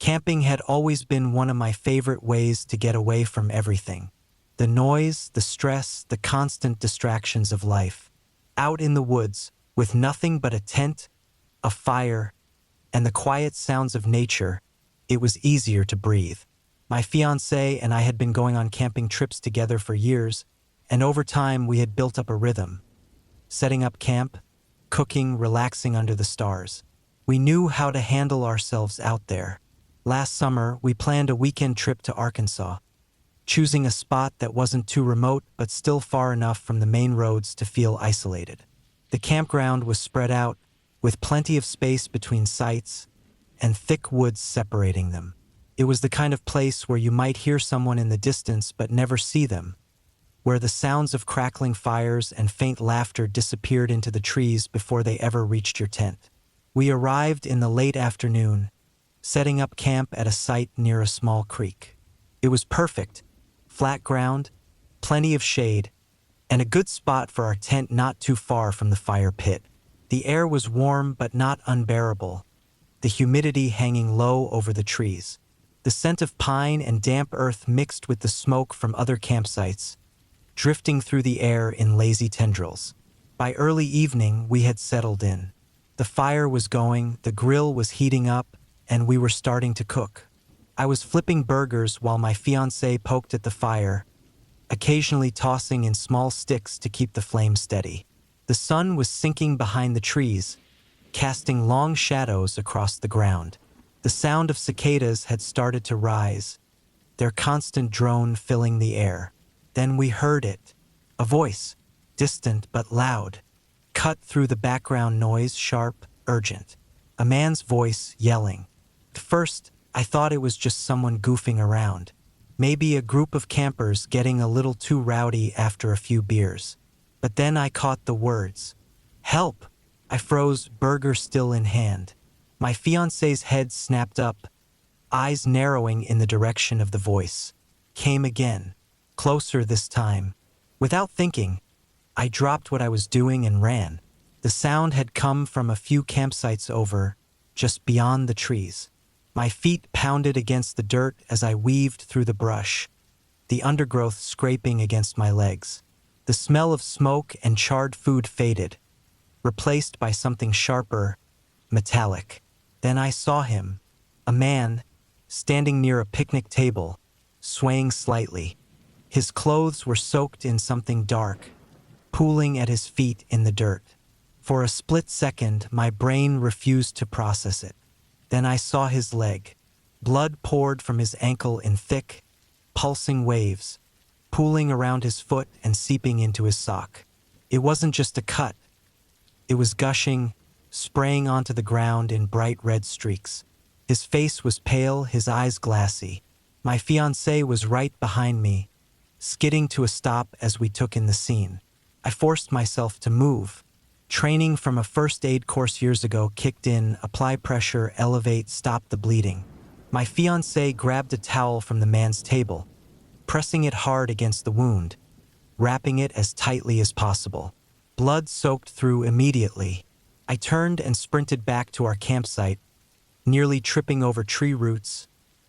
Camping had always been one of my favorite ways to get away from everything. The noise, the stress, the constant distractions of life. Out in the woods, with nothing but a tent, a fire, and the quiet sounds of nature, it was easier to breathe. My fiancée and I had been going on camping trips together for years, and over time we had built up a rhythm. Setting up camp, cooking, relaxing under the stars. We knew how to handle ourselves out there. Last summer, we planned a weekend trip to Arkansas, choosing a spot that wasn't too remote but still far enough from the main roads to feel isolated. The campground was spread out, with plenty of space between sites and thick woods separating them. It was the kind of place where you might hear someone in the distance but never see them, where the sounds of crackling fires and faint laughter disappeared into the trees before they ever reached your tent. We arrived in the late afternoon, setting up camp at a site near a small creek. It was perfect, flat ground, plenty of shade, and a good spot for our tent not too far from the fire pit. The air was warm but not unbearable, the humidity hanging low over the trees. The scent of pine and damp earth mixed with the smoke from other campsites, drifting through the air in lazy tendrils. By early evening, we had settled in. The fire was going, the grill was heating up, and we were starting to cook. I was flipping burgers while my fiancée poked at the fire, occasionally tossing in small sticks to keep the flame steady. The sun was sinking behind the trees, casting long shadows across the ground. The sound of cicadas had started to rise, their constant drone filling the air. Then we heard it, a voice, distant but loud, cut through the background noise, sharp, urgent. A man's voice yelling. At first, I thought it was just someone goofing around. Maybe a group of campers getting a little too rowdy after a few beers. But then I caught the words. Help! I froze, burger still in hand. My fiancé's head snapped up, eyes narrowing in the direction of the voice. Came again, closer this time. Without thinking, I dropped what I was doing and ran. The sound had come from a few campsites over, just beyond the trees. My feet pounded against the dirt as I weaved through the brush, the undergrowth scraping against my legs. The smell of smoke and charred food faded, replaced by something sharper, metallic. Then I saw him, a man, standing near a picnic table, swaying slightly. His clothes were soaked in something dark, pooling at his feet in the dirt. For a split second, my brain refused to process it. Then I saw his leg. Blood poured from his ankle in thick, pulsing waves, pooling around his foot and seeping into his sock. It wasn't just a cut. It was gushing, spraying onto the ground in bright red streaks. His face was pale, his eyes glassy. My fiancée was right behind me, skidding to a stop as we took in the scene. I forced myself to move. Training from a first aid course years ago kicked in, apply pressure, elevate, stop the bleeding. My fiancée grabbed a towel from the man's table, pressing it hard against the wound, wrapping it as tightly as possible. Blood soaked through immediately. I turned and sprinted back to our campsite, nearly tripping over tree roots,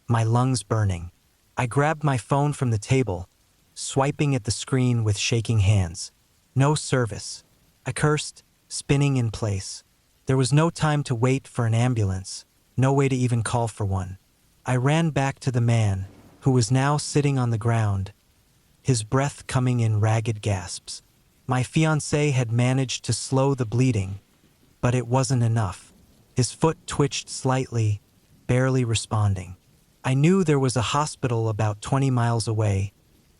my lungs burning. I grabbed my phone from the table, swiping at the screen with shaking hands. No service. I cursed, spinning in place. There was no time to wait for an ambulance, no way to even call for one. I ran back to the man, who was now sitting on the ground, his breath coming in ragged gasps. My fiancée had managed to slow the bleeding, but it wasn't enough. His foot twitched slightly, barely responding. I knew there was a hospital about 20 miles away,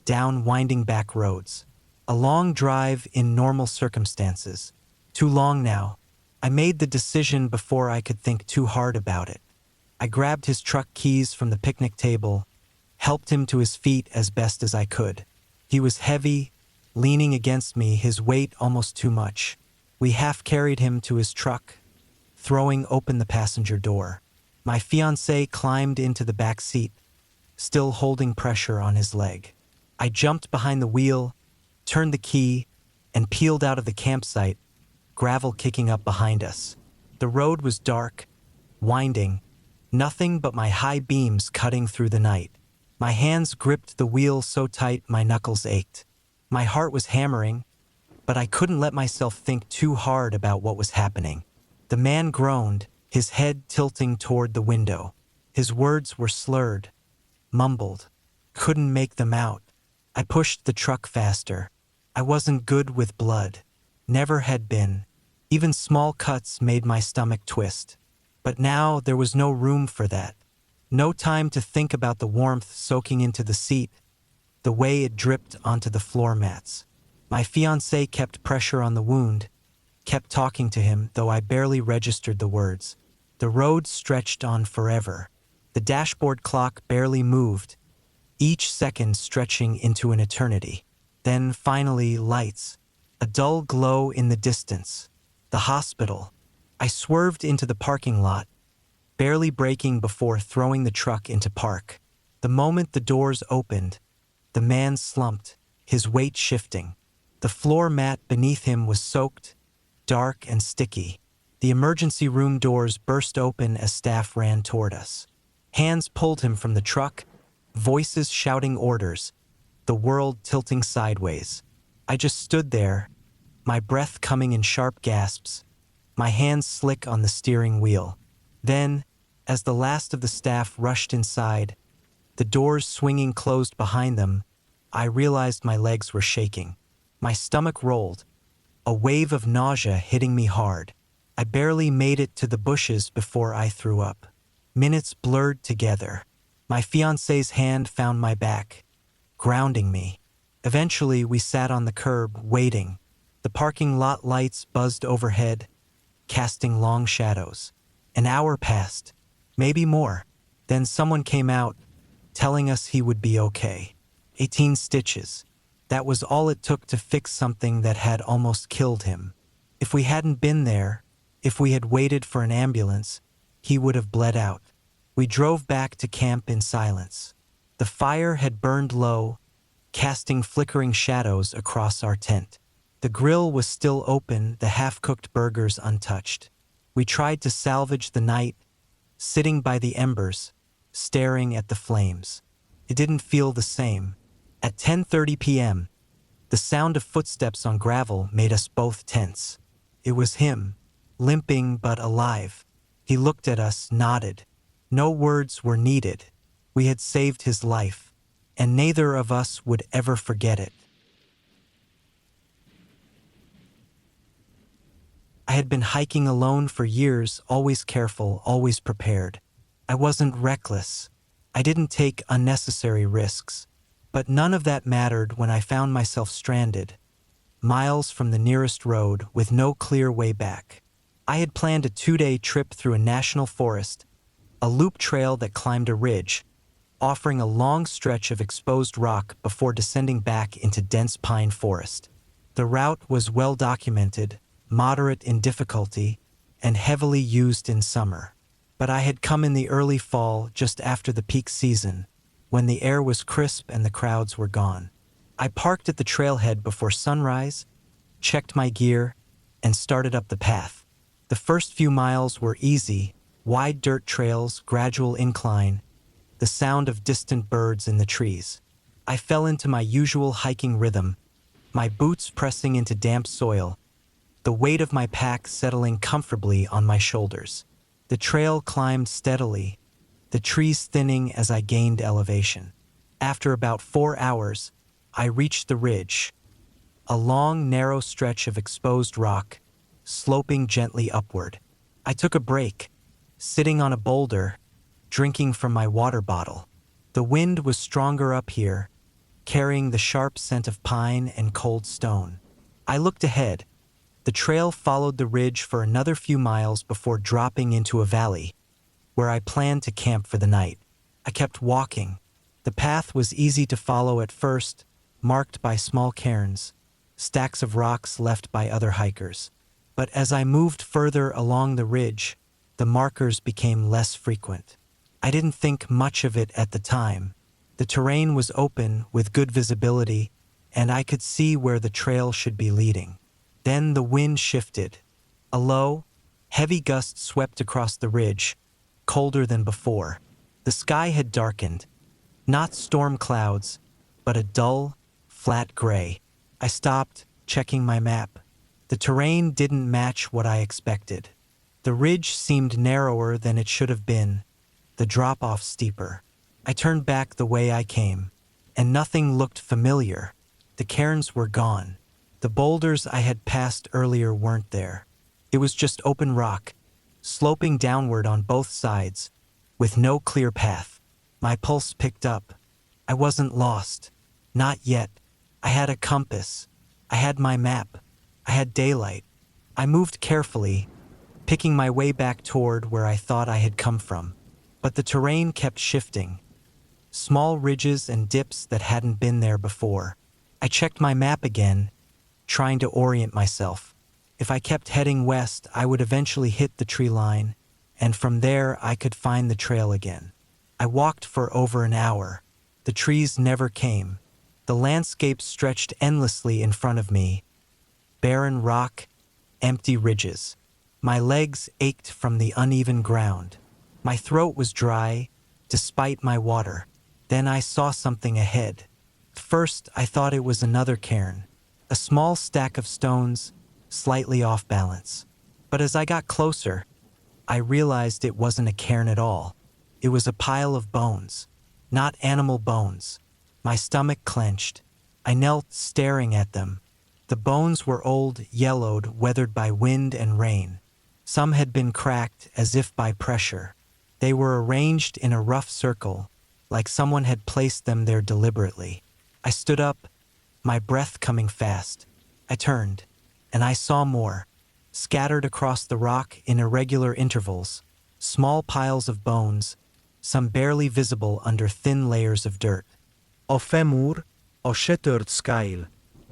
down winding back roads. A long drive in normal circumstances. Too long now. I made the decision before I could think too hard about it. I grabbed his truck keys from the picnic table, helped him to his feet as best as I could. He was heavy, leaning against me, his weight almost too much. We half-carried him to his truck, throwing open the passenger door. My fiancée climbed into the back seat, still holding pressure on his leg. I jumped behind the wheel, turned the key, and peeled out of the campsite, gravel kicking up behind us. The road was dark, winding, Nothing but my high beams cutting through the night. My hands gripped the wheel so tight my knuckles ached. My heart was hammering, but I couldn't let myself think too hard about what was happening. The man groaned, his head tilting toward the window. His words were slurred, mumbled. Couldn't make them out. I pushed the truck faster. I wasn't good with blood. Never had been. Even small cuts made my stomach twist. But now there was no room for that. No time to think about the warmth soaking into the seat, the way it dripped onto the floor mats. My fiancé kept pressure on the wound, kept talking to him, though I barely registered the words. The road stretched on forever. The dashboard clock barely moved, each second stretching into an eternity. Then finally, lights. A dull glow in the distance. The hospital. I swerved into the parking lot, barely braking before throwing the truck into park. The moment the doors opened, the man slumped, his weight shifting. The floor mat beneath him was soaked, dark and sticky. The emergency room doors burst open as staff ran toward us. Hands pulled him from the truck, voices shouting orders, the world tilting sideways. I just stood there, my breath coming in sharp gasps, my hands slick on the steering wheel. Then, as the last of the staff rushed inside, the doors swinging closed behind them, I realized my legs were shaking. My stomach rolled, a wave of nausea hitting me hard. I barely made it to the bushes before I threw up. Minutes blurred together. My fiancé's hand found my back, grounding me. Eventually, we sat on the curb, waiting. The parking lot lights buzzed overhead, casting long shadows. An hour passed, maybe more. Then someone came out, telling us he would be okay. 18 stitches. That was all it took to fix something that had almost killed him. If we hadn't been there, if we had waited for an ambulance, he would have bled out. We drove back to camp in silence. The fire had burned low, casting flickering shadows across our tent. The grill was still open, the half-cooked burgers untouched. We tried to salvage the night, sitting by the embers, staring at the flames. It didn't feel the same. At 10:30 p.m., the sound of footsteps on gravel made us both tense. It was him, limping but alive. He looked at us, nodded. No words were needed. We had saved his life, and neither of us would ever forget it. I had been hiking alone for years, always careful, always prepared. I wasn't reckless. I didn't take unnecessary risks. But none of that mattered when I found myself stranded, miles from the nearest road with no clear way back. I had planned a 2-day trip through a national forest, a loop trail that climbed a ridge, offering a long stretch of exposed rock before descending back into dense pine forest. The route was well documented, moderate in difficulty, and heavily used in summer. But I had come in the early fall, just after the peak season, when the air was crisp and the crowds were gone. I parked at the trailhead before sunrise, checked my gear, and started up the path. The first few miles were easy, wide dirt trails, gradual incline, the sound of distant birds in the trees. I fell into my usual hiking rhythm, my boots pressing into damp soil, the weight of my pack settling comfortably on my shoulders. The trail climbed steadily, the trees thinning as I gained elevation. After about 4 hours, I reached the ridge, a long, narrow stretch of exposed rock, sloping gently upward. I took a break, sitting on a boulder, drinking from my water bottle. The wind was stronger up here, carrying the sharp scent of pine and cold stone. I looked ahead. The trail followed the ridge for another few miles before dropping into a valley, where I planned to camp for the night. I kept walking. The path was easy to follow at first, marked by small cairns, stacks of rocks left by other hikers. But as I moved further along the ridge, the markers became less frequent. I didn't think much of it at the time. The terrain was open with good visibility, and I could see where the trail should be leading. Then the wind shifted. A low, heavy gust swept across the ridge, colder than before. The sky had darkened. Not storm clouds, but a dull, flat gray. I stopped, checking my map. The terrain didn't match what I expected. The ridge seemed narrower than it should have been, the drop-off steeper. I turned back the way I came, and nothing looked familiar. The cairns were gone. The boulders I had passed earlier weren't there. It was just open rock, sloping downward on both sides, with no clear path. My pulse picked up. I wasn't lost. Not yet. I had a compass. I had my map. I had daylight. I moved carefully, picking my way back toward where I thought I had come from. But the terrain kept shifting. Small ridges and dips that hadn't been there before. I checked my map again, trying to orient myself. If I kept heading west, I would eventually hit the tree line, and from there I could find the trail again. I walked for over an hour. The trees never came. The landscape stretched endlessly in front of me. Barren rock, empty ridges. My legs ached from the uneven ground. My throat was dry, despite my water. Then I saw something ahead. First, I thought it was another cairn. A small stack of stones, slightly off balance. But as I got closer, I realized it wasn't a cairn at all. It was a pile of bones. Not animal bones. My stomach clenched. I knelt, staring at them. The bones were old, yellowed, weathered by wind and rain. Some had been cracked as if by pressure. They were arranged in a rough circle, like someone had placed them there deliberately. I stood up, my breath coming fast. I turned, and I saw more. Scattered across the rock in irregular intervals, small piles of bones, some barely visible under thin layers of dirt. A femur, a shattered scale,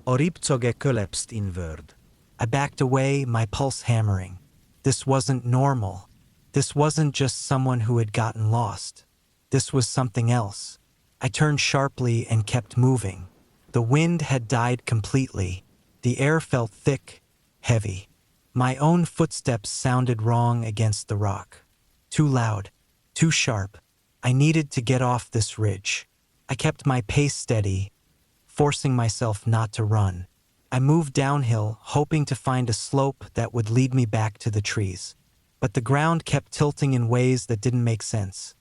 a ribcage collapsed inward. I backed away, my pulse hammering. This wasn't normal. This wasn't just someone who had gotten lost. This was something else. I turned sharply and kept moving. The wind had died completely. The air felt thick, heavy. My own footsteps sounded wrong against the rock. Too loud, too sharp. I needed to get off this ridge. I kept my pace steady, forcing myself not to run. I moved downhill, hoping to find a slope that would lead me back to the trees. But the ground kept tilting in ways that didn't make sense.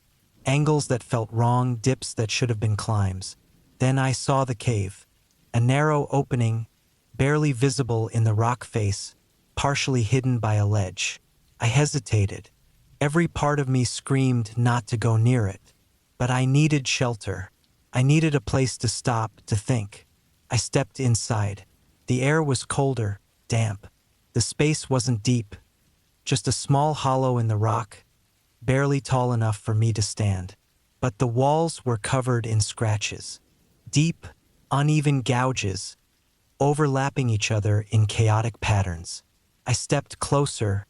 Angles that felt wrong, dips that should have been climbs. Then I saw the cave. A narrow opening, barely visible in the rock face, partially hidden by a ledge. I hesitated. Every part of me screamed not to go near it. But I needed shelter. I needed a place to stop, to think. I stepped inside. The air was colder, damp. The space wasn't deep. Just a small hollow in the rock, barely tall enough for me to stand. But the walls were covered in scratches. Deep, uneven gouges, overlapping each other in chaotic patterns. I stepped closer,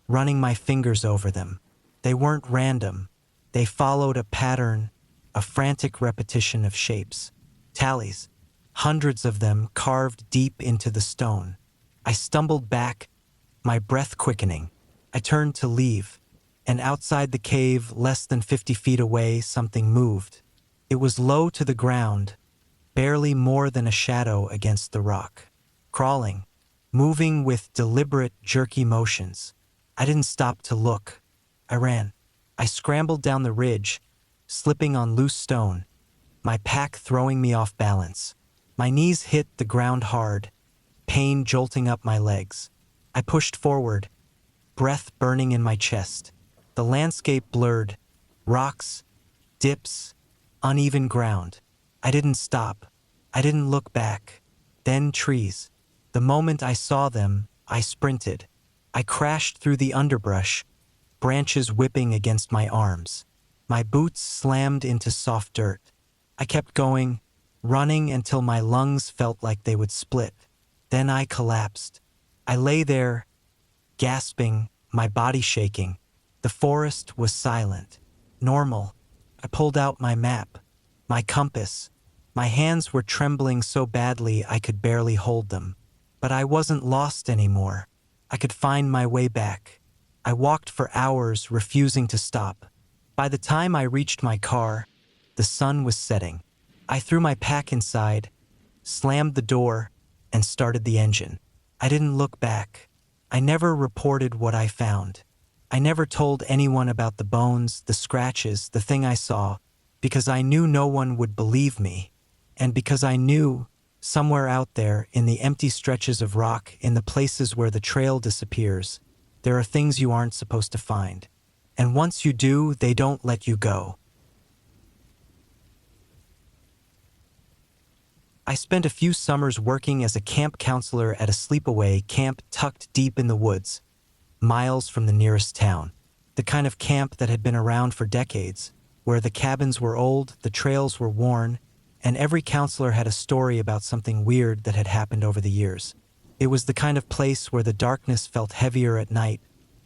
running my fingers over them. They weren't random. They followed a pattern, a frantic repetition of shapes. Tallies, hundreds of them carved deep into the stone. I stumbled back, my breath quickening. I turned to leave, and outside the cave, less than 50 feet away, something moved. It was low to the ground, barely more than a shadow against the rock. Crawling, moving with deliberate, jerky motions. I didn't stop to look. I ran. I scrambled down the ridge, slipping on loose stone, my pack throwing me off balance. My knees hit the ground hard, pain jolting up my legs. I pushed forward, breath burning in my chest. The landscape blurred, rocks, dips, uneven ground. I didn't stop. I didn't look back. Then trees. The moment I saw them, I sprinted. I crashed through the underbrush, branches whipping against my arms. My boots slammed into soft dirt. I kept going, running until my lungs felt like they would split. Then I collapsed. I lay there, gasping, my body shaking. The forest was silent, normal. I pulled out my map, my compass. My hands were trembling so badly I could barely hold them. But I wasn't lost anymore. I could find my way back. I walked for hours, refusing to stop. By the time I reached my car, the sun was setting. I threw my pack inside, slammed the door, and started the engine. I didn't look back. I never reported what I found. I never told anyone about the bones, the scratches, the thing I saw, because I knew no one would believe me, and because I knew, somewhere out there, in the empty stretches of rock, in the places where the trail disappears, there are things you aren't supposed to find. And once you do, they don't let you go. I spent a few summers working as a camp counselor at a sleepaway camp tucked deep in the woods, miles from the nearest town. The kind of camp that had been around for decades, where the cabins were old, the trails were worn, and every counselor had a story about something weird that had happened over the years. It was the kind of place where the darkness felt heavier at night,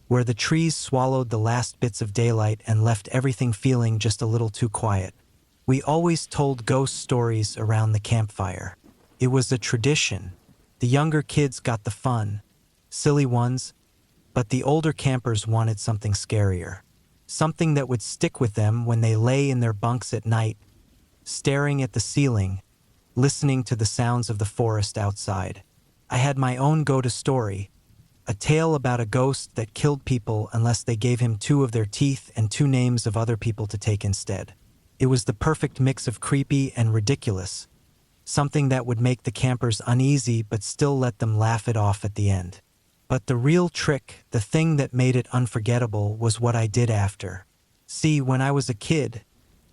where the trees swallowed the last bits of daylight and left everything feeling just a little too quiet. We always told ghost stories around the campfire. It was a tradition. The younger kids got the fun, silly ones, but the older campers wanted something scarier. Something that would stick with them when they lay in their bunks at night, staring at the ceiling, listening to the sounds of the forest outside. I had my own go-to story, a tale about a ghost that killed people unless they gave him 2 of their teeth and 2 names of other people to take instead. It was the perfect mix of creepy and ridiculous, something that would make the campers uneasy but still let them laugh it off at the end. But the real trick, the thing that made it unforgettable, was what I did after. See, when I was a kid,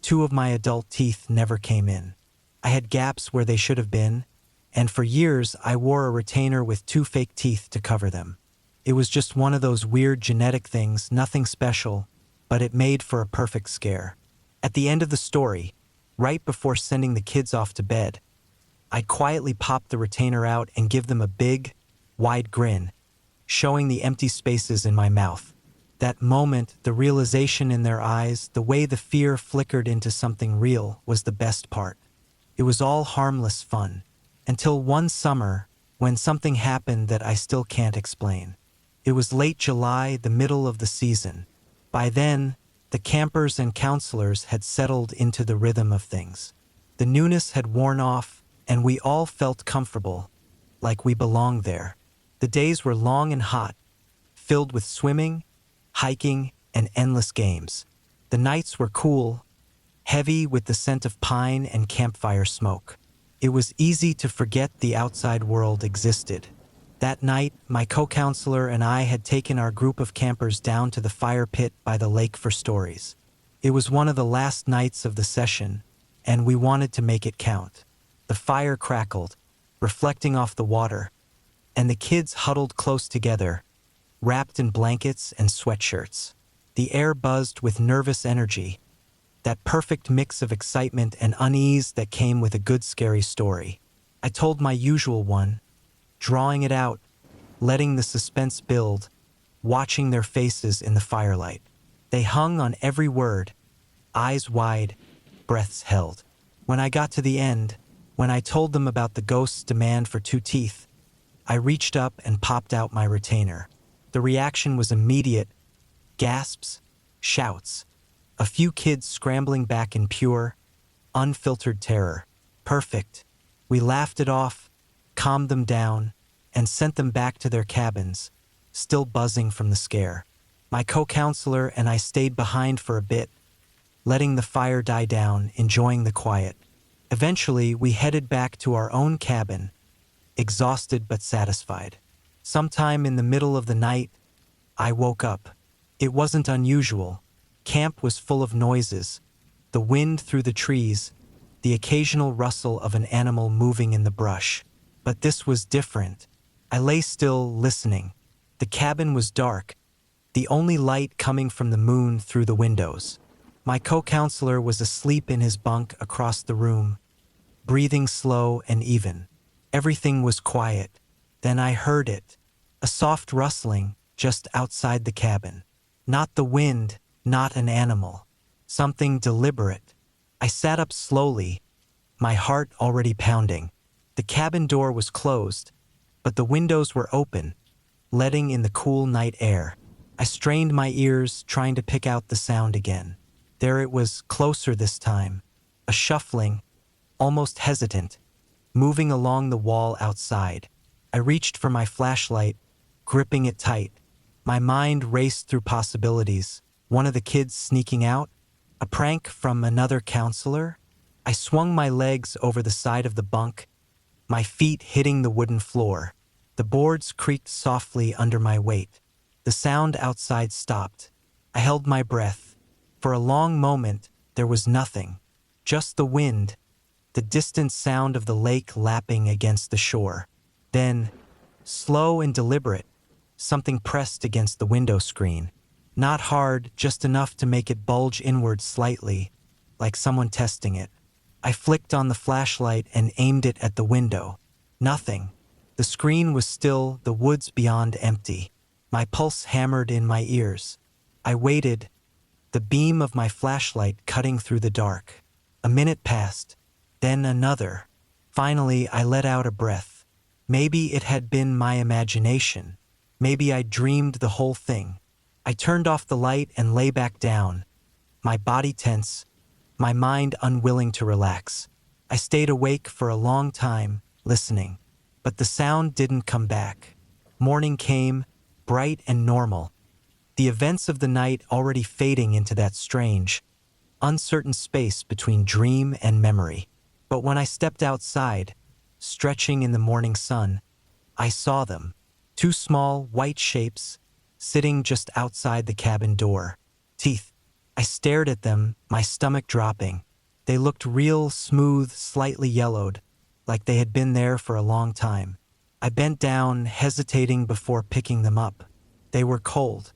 2 of my adult teeth never came in. I had gaps where they should have been, and for years I wore a retainer with 2 fake teeth to cover them. It was just one of those weird genetic things, nothing special, but it made for a perfect scare. At the end of the story, right before sending the kids off to bed, I'd quietly pop the retainer out and give them a big, wide grin, showing the empty spaces in my mouth. That moment, the realization in their eyes, the way the fear flickered into something real, was the best part. It was all harmless fun, until one summer, when something happened that I still can't explain. It was late July, the middle of the season. By then, the campers and counselors had settled into the rhythm of things. The newness had worn off, and we all felt comfortable, like we belonged there. The days were long and hot, filled with swimming, hiking, and endless games. The nights were cool, heavy with the scent of pine and campfire smoke. It was easy to forget the outside world existed. That night, my co-counselor and I had taken our group of campers down to the fire pit by the lake for stories. It was one of the last nights of the session, and we wanted to make it count. The fire crackled, reflecting off the water, and the kids huddled close together, wrapped in blankets and sweatshirts. The air buzzed with nervous energy, that perfect mix of excitement and unease that came with a good scary story. I told my usual one, drawing it out, letting the suspense build, watching their faces in the firelight. They hung on every word, eyes wide, breaths held. When I got to the end, when I told them about the ghost's demand for 2 teeth, I reached up and popped out my retainer. The reaction was immediate: gasps, shouts, a few kids scrambling back in pure, unfiltered terror. Perfect. We laughed it off, calmed them down, and sent them back to their cabins, still buzzing from the scare. My co-counselor and I stayed behind for a bit, letting the fire die down, enjoying the quiet. Eventually, we headed back to our own cabin, exhausted but satisfied. Sometime in the middle of the night, I woke up. It wasn't unusual. Camp was full of noises, the wind through the trees, the occasional rustle of an animal moving in the brush. But this was different. I lay still, listening. The cabin was dark, the only light coming from the moon through the windows. My co-counselor was asleep in his bunk across the room, breathing slow and even. Everything was quiet. Then I heard it, a soft rustling just outside the cabin. Not the wind, not an animal. Something deliberate. I sat up slowly, my heart already pounding. The cabin door was closed, but the windows were open, letting in the cool night air. I strained my ears, trying to pick out the sound again. There it was, closer this time. A shuffling, almost hesitant, moving along the wall outside. I reached for my flashlight, gripping it tight. My mind raced through possibilities. One of the kids sneaking out? A prank from another counselor? I swung my legs over the side of the bunk, my feet hitting the wooden floor. The boards creaked softly under my weight. The sound outside stopped. I held my breath. For a long moment, there was nothing. Just the wind, the distant sound of the lake lapping against the shore. Then, slow and deliberate, something pressed against the window screen. Not hard, just enough to make it bulge inward slightly, like someone testing it. I flicked on the flashlight and aimed it at the window. Nothing. The screen was still, the woods beyond empty. My pulse hammered in my ears. I waited, the beam of my flashlight cutting through the dark. A minute passed, then another. Finally, I let out a breath. Maybe it had been my imagination. Maybe I dreamed the whole thing. I turned off the light and lay back down, my body tense, my mind unwilling to relax. I stayed awake for a long time, listening. But the sound didn't come back. Morning came, bright and normal. The events of the night already fading into that strange, uncertain space between dream and memory. But when I stepped outside, stretching in the morning sun, I saw them. Two small, white shapes, sitting just outside the cabin door. Teeth. I stared at them, my stomach dropping. They looked real, smooth, slightly yellowed, like they had been there for a long time. I bent down, hesitating before picking them up. They were cold.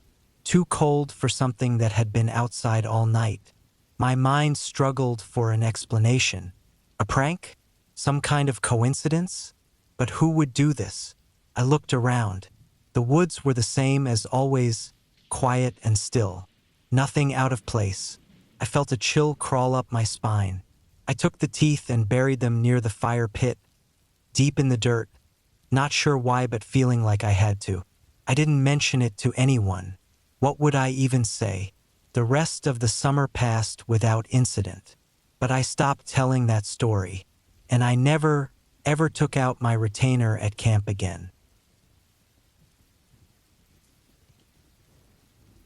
Too cold for something that had been outside all night. My mind struggled for an explanation. A prank? Some kind of coincidence? But who would do this? I looked around. The woods were the same as always, quiet and still. Nothing out of place. I felt a chill crawl up my spine. I took the teeth and buried them near the fire pit, deep in the dirt, not sure why but feeling like I had to. I didn't mention it to anyone. What would I even say? The rest of the summer passed without incident. But I stopped telling that story, and I never, ever took out my retainer at camp again.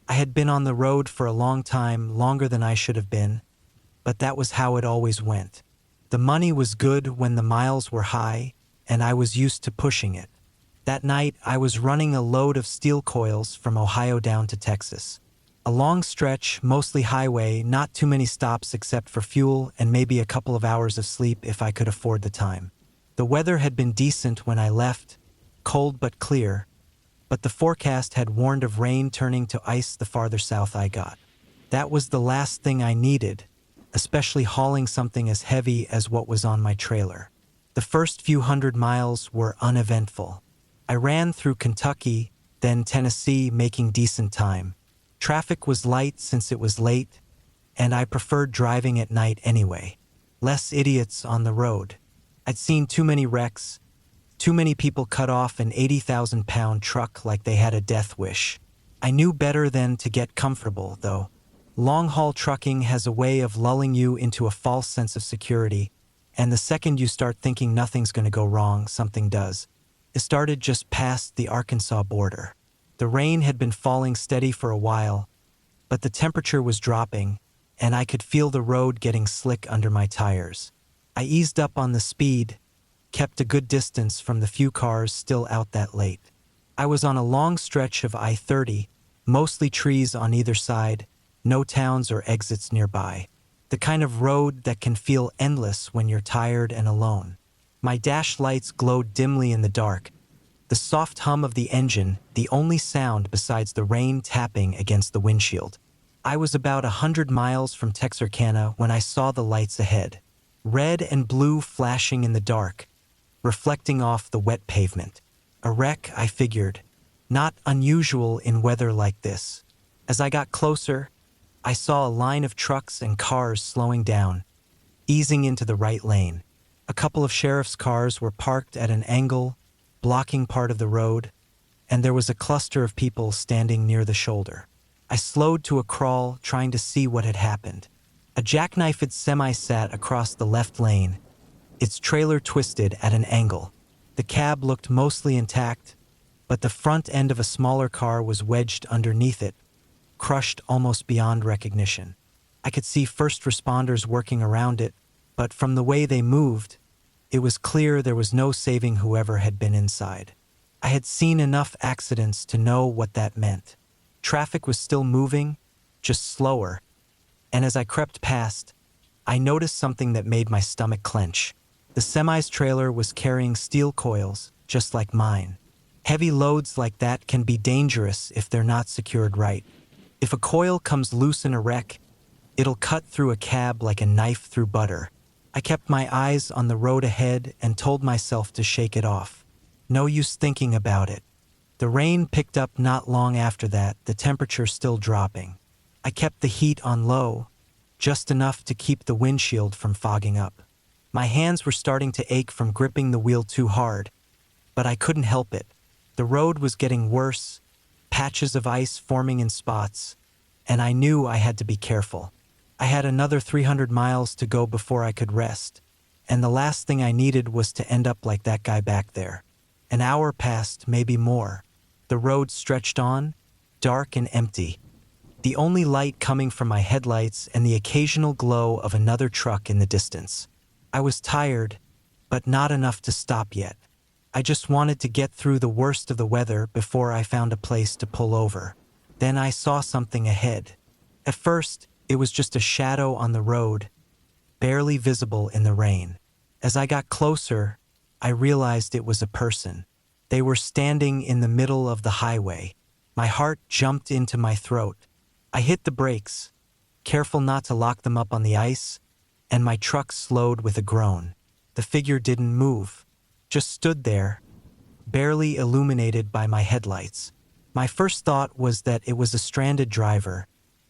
I had been on the road for a long time, longer than I should have been, but that was how it always went. The money was good when the miles were high, and I was used to pushing it. That night, I was running a load of steel coils from Ohio down to Texas. A long stretch, mostly highway, not too many stops except for fuel and maybe a couple of hours of sleep if I could afford the time. The weather had been decent when I left, cold but clear, but the forecast had warned of rain turning to ice the farther south I got. That was the last thing I needed, especially hauling something as heavy as what was on my trailer. The first few 100 miles were uneventful. I ran through Kentucky, then Tennessee, making decent time. Traffic was light since it was late, and I preferred driving at night anyway. Less idiots on the road. I'd seen too many wrecks, too many people cut off an 80,000-pound truck like they had a death wish. I knew better than to get comfortable, though. Long-haul trucking has a way of lulling you into a false sense of security, and the second you start thinking nothing's going to go wrong, something does. It started just past the Arkansas border. The rain had been falling steady for a while, but the temperature was dropping, and I could feel the road getting slick under my tires. I eased up on the speed, kept a good distance from the few cars still out that late. I was on a long stretch of I-30, mostly trees on either side, no towns or exits nearby. The kind of road that can feel endless when you're tired and alone. My dash lights glowed dimly in the dark. The soft hum of the engine, the only sound besides the rain tapping against the windshield. I was about 100 miles from Texarkana when I saw the lights ahead. Red and blue flashing in the dark, reflecting off the wet pavement. A wreck, I figured. Not unusual in weather like this. As I got closer, I saw a line of trucks and cars slowing down, easing into the right lane. A couple of sheriff's cars were parked at an angle, blocking part of the road, and there was a cluster of people standing near the shoulder. I slowed to a crawl, trying to see what had happened. A jackknifed semi sat across the left lane, its trailer twisted at an angle. The cab looked mostly intact, but the front end of a smaller car was wedged underneath it, crushed almost beyond recognition. I could see first responders working around it, but from the way they moved, it was clear there was no saving whoever had been inside. I had seen enough accidents to know what that meant. Traffic was still moving, just slower, and as I crept past, I noticed something that made my stomach clench. The semi's trailer was carrying steel coils, just like mine. Heavy loads like that can be dangerous if they're not secured right. If a coil comes loose in a wreck, it'll cut through a cab like a knife through butter. I kept my eyes on the road ahead and told myself to shake it off. No use thinking about it. The rain picked up not long after that, the temperature still dropping. I kept the heat on low, just enough to keep the windshield from fogging up. My hands were starting to ache from gripping the wheel too hard, but I couldn't help it. The road was getting worse, patches of ice forming in spots, and I knew I had to be careful. I had another 300 miles to go before I could rest, and the last thing I needed was to end up like that guy back there. An hour passed, maybe more. The road stretched on, dark and empty. The only light coming from my headlights and the occasional glow of another truck in the distance. I was tired, but not enough to stop yet. I just wanted to get through the worst of the weather before I found a place to pull over. Then I saw something ahead. At first, it was just a shadow on the road, barely visible in the rain. As I got closer, I realized it was a person. They were standing in the middle of the highway. My heart jumped into my throat. I hit the brakes, careful not to lock them up on the ice, and my truck slowed with a groan. The figure didn't move, just stood there, barely illuminated by my headlights. My first thought was that it was a stranded driver,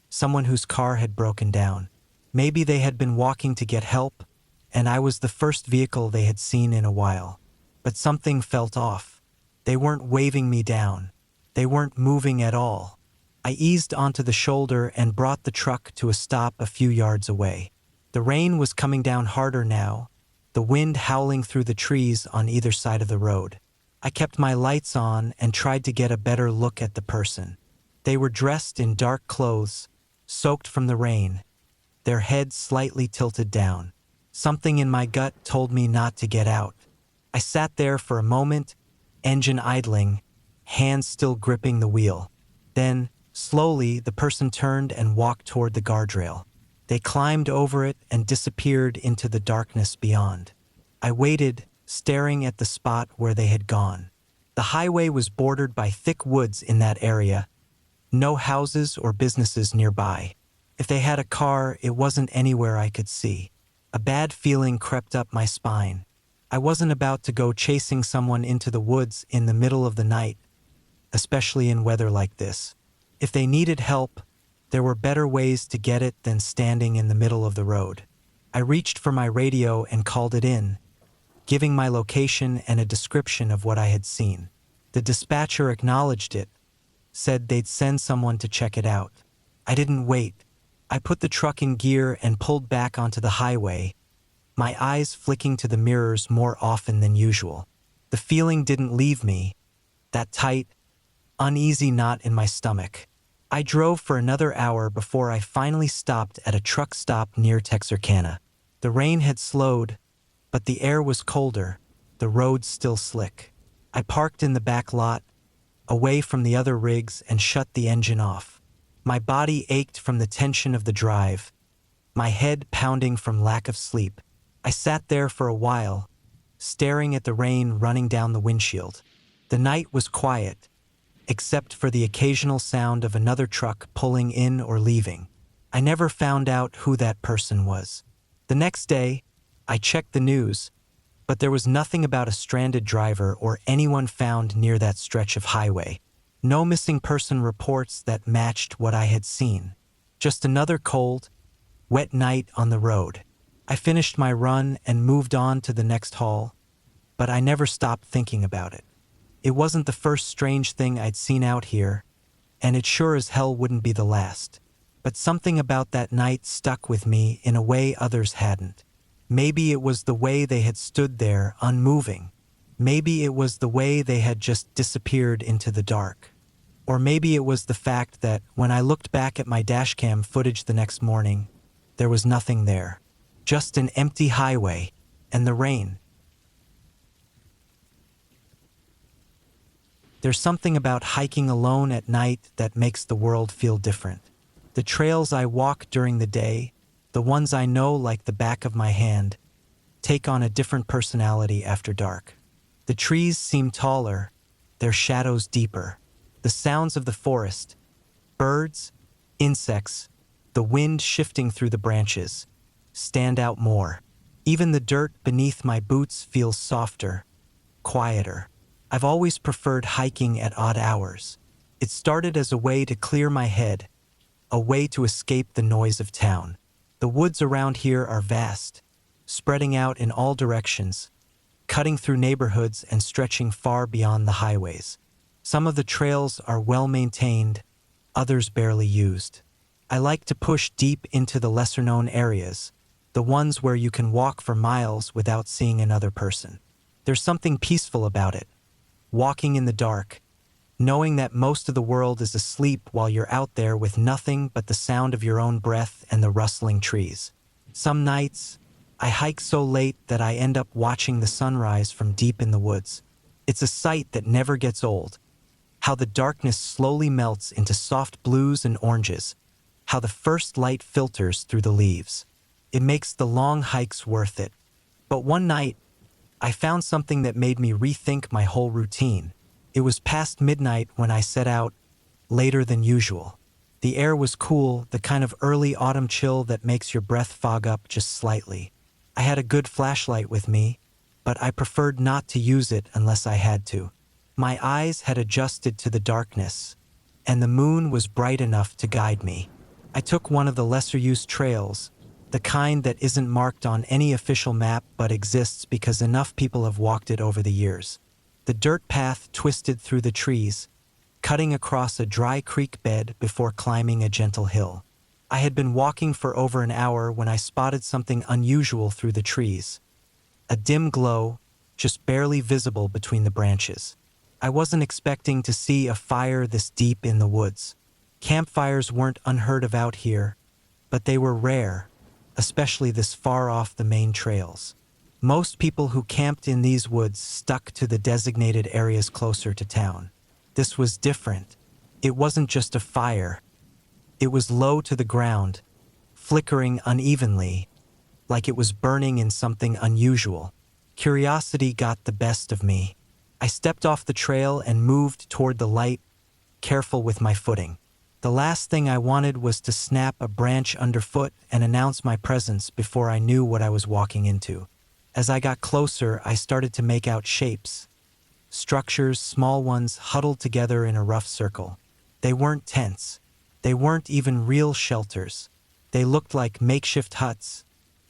someone whose car had broken down. Maybe they had been walking to get help, and I was the first vehicle they had seen in a while. But something felt off. They weren't waving me down. They weren't moving at all. I eased onto the shoulder and brought the truck to a stop a few yards away. The rain was coming down harder now, the wind howling through the trees on either side of the road. I kept my lights on and tried to get a better look at the person. They were dressed in dark clothes, soaked from the rain, their heads slightly tilted down. Something in my gut told me not to get out. I sat there for a moment, engine idling, hands still gripping the wheel. Then, slowly, the person turned and walked toward the guardrail. They climbed over it and disappeared into the darkness beyond. I waited, staring at the spot where they had gone. The highway was bordered by thick woods in that area, no houses or businesses nearby. If they had a car, it wasn't anywhere I could see. A bad feeling crept up my spine. I wasn't about to go chasing someone into the woods in the middle of the night, especially in weather like this. If they needed help, there were better ways to get it than standing in the middle of the road. I reached for my radio and called it in, giving my location and a description of what I had seen. The dispatcher acknowledged it, said they'd send someone to check it out. I didn't wait. I put the truck in gear and pulled back onto the highway, my eyes flicking to the mirrors more often than usual. The feeling didn't leave me, that tight, uneasy knot in my stomach. I drove for another hour before I finally stopped at a truck stop near Texarkana. The rain had slowed, but the air was colder, the road still slick. I parked in the back lot, away from the other rigs, and shut the engine off. My body ached from the tension of the drive, my head pounding from lack of sleep. I sat there for a while, staring at the rain running down the windshield. The night was quiet, except for the occasional sound of another truck pulling in or leaving. I never found out who that person was. The next day, I checked the news, but there was nothing about a stranded driver or anyone found near that stretch of highway. No missing person reports that matched what I had seen. Just another cold, wet night on the road. I finished my run and moved on to the next haul, but I never stopped thinking about it. It wasn't the first strange thing I'd seen out here, and it sure as hell wouldn't be the last. But something about that night stuck with me in a way others hadn't. Maybe it was the way they had stood there, unmoving. Maybe it was the way they had just disappeared into the dark. Or maybe it was the fact that when I looked back at my dashcam footage the next morning, there was nothing there. Just an empty highway and the rain. There's something about hiking alone at night that makes the world feel different. The trails I walk during the day, the ones I know like the back of my hand, take on a different personality after dark. The trees seem taller, their shadows deeper. The sounds of the forest, birds, insects, the wind shifting through the branches, stand out more. Even the dirt beneath my boots feels softer, quieter. I've always preferred hiking at odd hours. It started as a way to clear my head, a way to escape the noise of town. The woods around here are vast, spreading out in all directions, cutting through neighborhoods and stretching far beyond the highways. Some of the trails are well maintained, others barely used. I like to push deep into the lesser-known areas, the ones where you can walk for miles without seeing another person. There's something peaceful about it. Walking in the dark, knowing that most of the world is asleep while you're out there with nothing but the sound of your own breath and the rustling trees. Some nights, I hike so late that I end up watching the sunrise from deep in the woods. It's a sight that never gets old. How the darkness slowly melts into soft blues and oranges. How the first light filters through the leaves. It makes the long hikes worth it. But one night, I found something that made me rethink my whole routine. It was past midnight when I set out, later than usual. The air was cool, the kind of early autumn chill that makes your breath fog up just slightly. I had a good flashlight with me, but I preferred not to use it unless I had to. My eyes had adjusted to the darkness, and the moon was bright enough to guide me. I took one of the lesser-used trails, the kind that isn't marked on any official map but exists because enough people have walked it over the years. The dirt path twisted through the trees, cutting across a dry creek bed before climbing a gentle hill. I had been walking for over an hour when I spotted something unusual through the trees. A dim glow, just barely visible between the branches. I wasn't expecting to see a fire this deep in the woods. Campfires weren't unheard of out here, but they were rare, especially this far off the main trails. Most people who camped in these woods stuck to the designated areas closer to town. This was different. It wasn't just a fire. It was low to the ground, flickering unevenly, like it was burning in something unusual. Curiosity got the best of me. I stepped off the trail and moved toward the light, careful with my footing. The last thing I wanted was to snap a branch underfoot and announce my presence before I knew what I was walking into. As I got closer, I started to make out shapes. Structures, small ones, huddled together in a rough circle. They weren't tents. They weren't even real shelters. They looked like makeshift huts,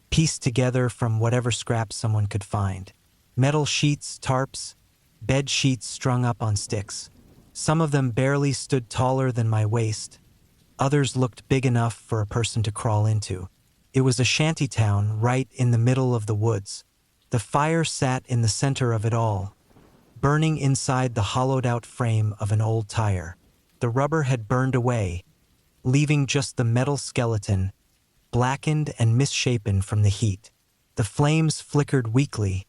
pieced together from whatever scraps someone could find. Metal sheets, tarps, bed sheets strung up on sticks. Some of them barely stood taller than my waist. Others looked big enough for a person to crawl into. It was a shantytown right in the middle of the woods. The fire sat in the center of it all, burning inside the hollowed-out frame of an old tire. The rubber had burned away, leaving just the metal skeleton, blackened and misshapen from the heat. The flames flickered weakly,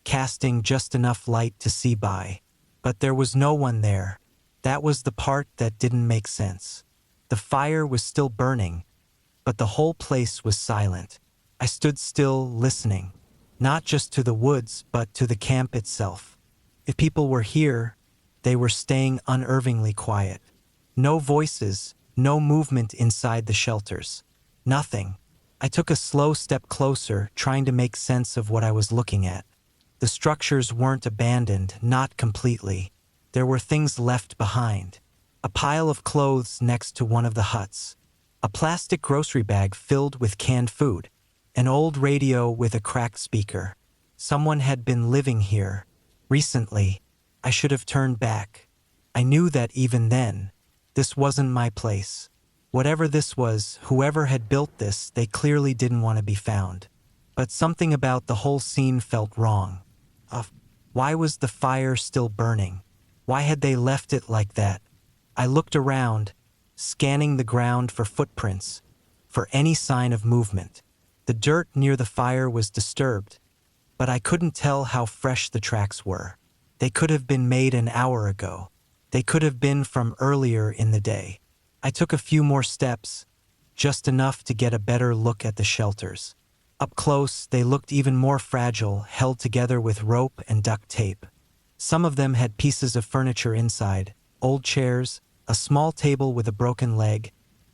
casting just enough light to see by. But there was no one there. That was the part that didn't make sense. The fire was still burning, but the whole place was silent. I stood still, listening, not just to the woods, but to the camp itself. If people were here, they were staying unnervingly quiet. No voices, no movement inside the shelters. Nothing. I took a slow step closer, trying to make sense of what I was looking at. The structures weren't abandoned, not completely. There were things left behind. A pile of clothes next to one of the huts. A plastic grocery bag filled with canned food. An old radio with a cracked speaker. Someone had been living here. Recently, I should have turned back. I knew that even then, This wasn't my place. Whatever this was, whoever had built this, they clearly didn't want to be found. But something about the whole scene felt wrong. Why was the fire still burning? Why had they left it like that? I looked around, scanning the ground for footprints, for any sign of movement. The dirt near the fire was disturbed, but I couldn't tell how fresh the tracks were. They could have been made an hour ago. They could have been from earlier in the day. I took a few more steps, just enough to get a better look at the shelters. Up close, they looked even more fragile, held together with rope and duct tape. Some of them had pieces of furniture inside, old chairs, a small table with a broken leg,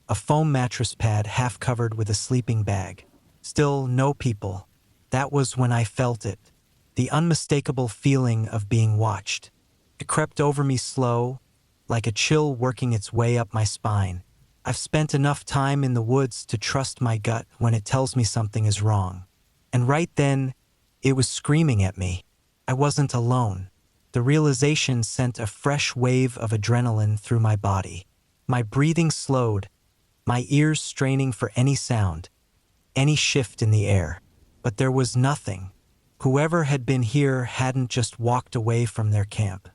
a foam mattress pad half covered with a sleeping bag. Still, no people. That was when I felt it, the unmistakable feeling of being watched. It crept over me slow, like a chill working its way up my spine. I've spent enough time in the woods to trust my gut when it tells me something is wrong. And right then, it was screaming at me. I wasn't alone. The realization sent a fresh wave of adrenaline through my body. My breathing slowed, my ears straining for any sound, any shift in the air. But there was nothing. Whoever had been here hadn't just walked away from their camp.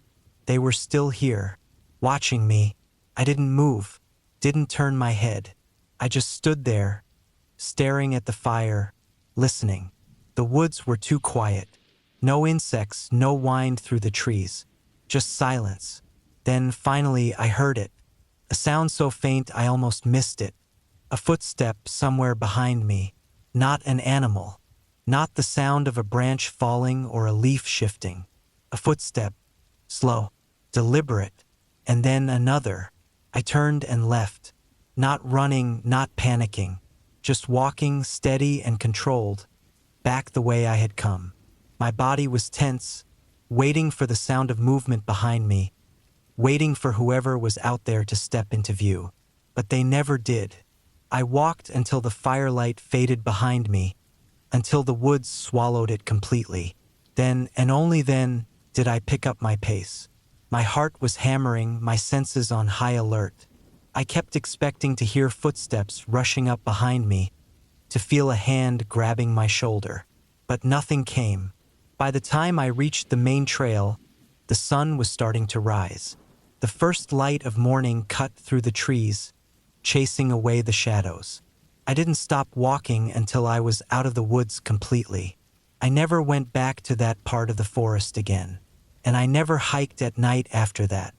They were still here, watching me. I didn't move, didn't turn my head. I just stood there, staring at the fire, listening. The woods were too quiet. No insects, no wind through the trees. Just silence. Then, finally, I heard it. A sound so faint I almost missed it. A footstep somewhere behind me. Not an animal. Not the sound of a branch falling or a leaf shifting. A footstep. Slow. Deliberate. And then another. I turned and left. Not running, not panicking. Just walking, steady and controlled, back the way I had come. My body was tense, waiting for the sound of movement behind me, waiting for whoever was out there to step into view. But they never did. I walked until the firelight faded behind me, until the woods swallowed it completely. Then, and only then, did I pick up my pace. My heart was hammering, my senses on high alert. I kept expecting to hear footsteps rushing up behind me, to feel a hand grabbing my shoulder. But nothing came. By the time I reached the main trail, the sun was starting to rise. The first light of morning cut through the trees, chasing away the shadows. I didn't stop walking until I was out of the woods completely. I never went back to that part of the forest again, and I never hiked at night after that.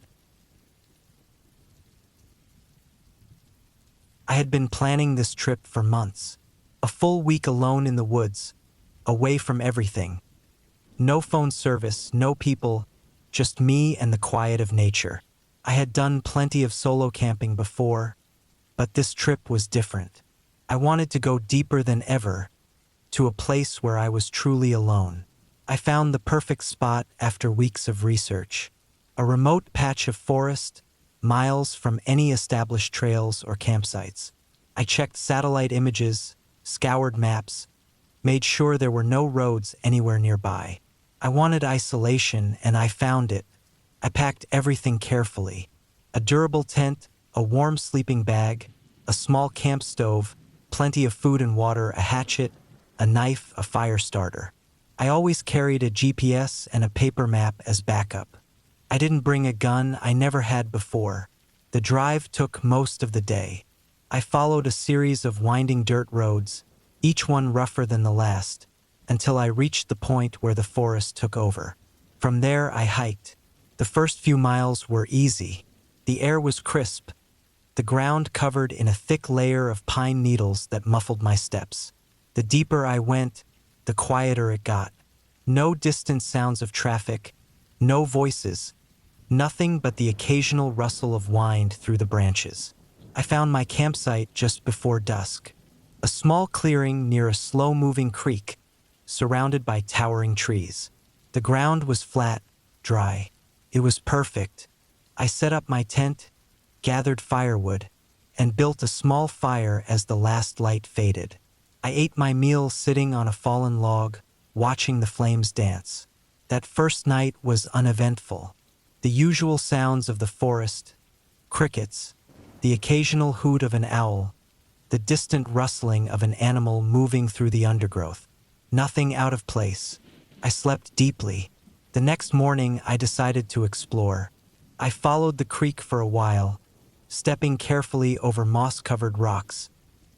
I had been planning this trip for months. A full week alone in the woods, away from everything. No phone service, no people, just me and the quiet of nature. I had done plenty of solo camping before, but this trip was different. I wanted to go deeper than ever, to a place where I was truly alone. I found the perfect spot after weeks of research. A remote patch of forest, miles from any established trails or campsites. I checked satellite images, scoured maps, made sure there were no roads anywhere nearby. I wanted isolation, and I found it. I packed everything carefully. A durable tent, a warm sleeping bag, a small camp stove, plenty of food and water, a hatchet, a knife, a fire starter. I always carried a GPS and a paper map as backup. I didn't bring a gun, I never had before. The drive took most of the day. I followed a series of winding dirt roads, each one rougher than the last, until I reached the point where the forest took over. From there, I hiked. The first few miles were easy. The air was crisp, the ground covered in a thick layer of pine needles that muffled my steps. The deeper I went, the quieter it got. No distant sounds of traffic, no voices, nothing but the occasional rustle of wind through the branches. I found my campsite just before dusk. A small clearing near a slow-moving creek, surrounded by towering trees. The ground was flat, dry. It was perfect. I set up my tent, gathered firewood, and built a small fire as the last light faded. I ate my meal sitting on a fallen log, watching the flames dance. That first night was uneventful. The usual sounds of the forest, crickets, the occasional hoot of an owl, the distant rustling of an animal moving through the undergrowth. Nothing out of place. I slept deeply. The next morning, I decided to explore. I followed the creek for a while, stepping carefully over moss-covered rocks,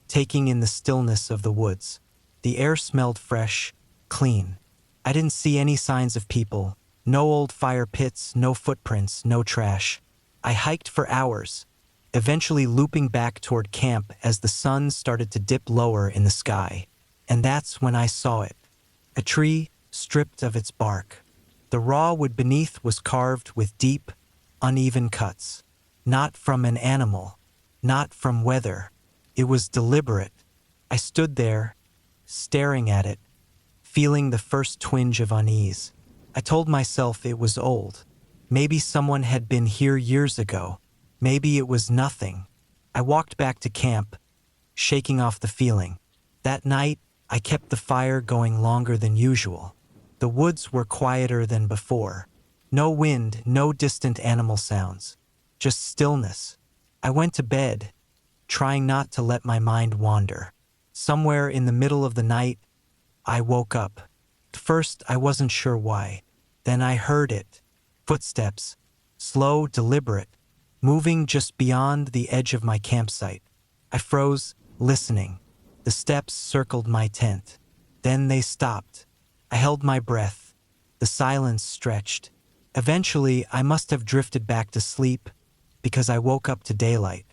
taking in the stillness of the woods. The air smelled fresh, clean. I didn't see any signs of people. No old fire pits, no footprints, no trash. I hiked for hours, eventually looping back toward camp as the sun started to dip lower in the sky. And that's when I saw it. A tree stripped of its bark. The raw wood beneath was carved with deep, uneven cuts. Not from an animal, not from weather. It was deliberate. I stood there, staring at it, feeling the first twinge of unease. I told myself it was old. Maybe someone had been here years ago. Maybe it was nothing. I walked back to camp, shaking off the feeling. That night, I kept the fire going longer than usual. The woods were quieter than before. No wind, no distant animal sounds. Just stillness. I went to bed, trying not to let my mind wander. Somewhere in the middle of the night, I woke up. At first, I wasn't sure why. Then I heard it. Footsteps. Slow, deliberate. Moving just beyond the edge of my campsite. I froze, listening. The steps circled my tent. Then they stopped. I held my breath. The silence stretched. Eventually, I must have drifted back to sleep because I woke up to daylight.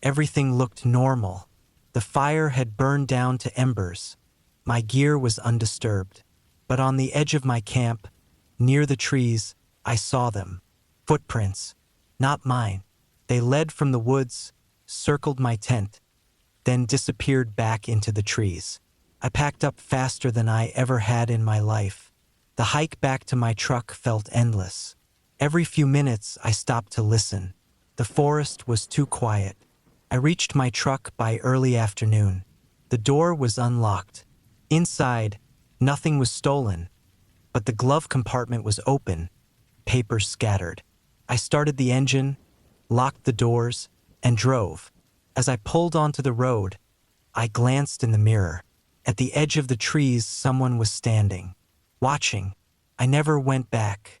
Everything looked normal. The fire had burned down to embers. My gear was undisturbed. But on the edge of my camp, near the trees, I saw them. Footprints. Not mine. They led from the woods, circled my tent, then disappeared back into the trees. I packed up faster than I ever had in my life. The hike back to my truck felt endless. Every few minutes, I stopped to listen. The forest was too quiet. I reached my truck by early afternoon. The door was unlocked. Inside, nothing was stolen, but the glove compartment was open, papers scattered. I started the engine, locked the doors, and drove. As I pulled onto the road, I glanced in the mirror. At the edge of the trees, someone was standing, watching. I never went back.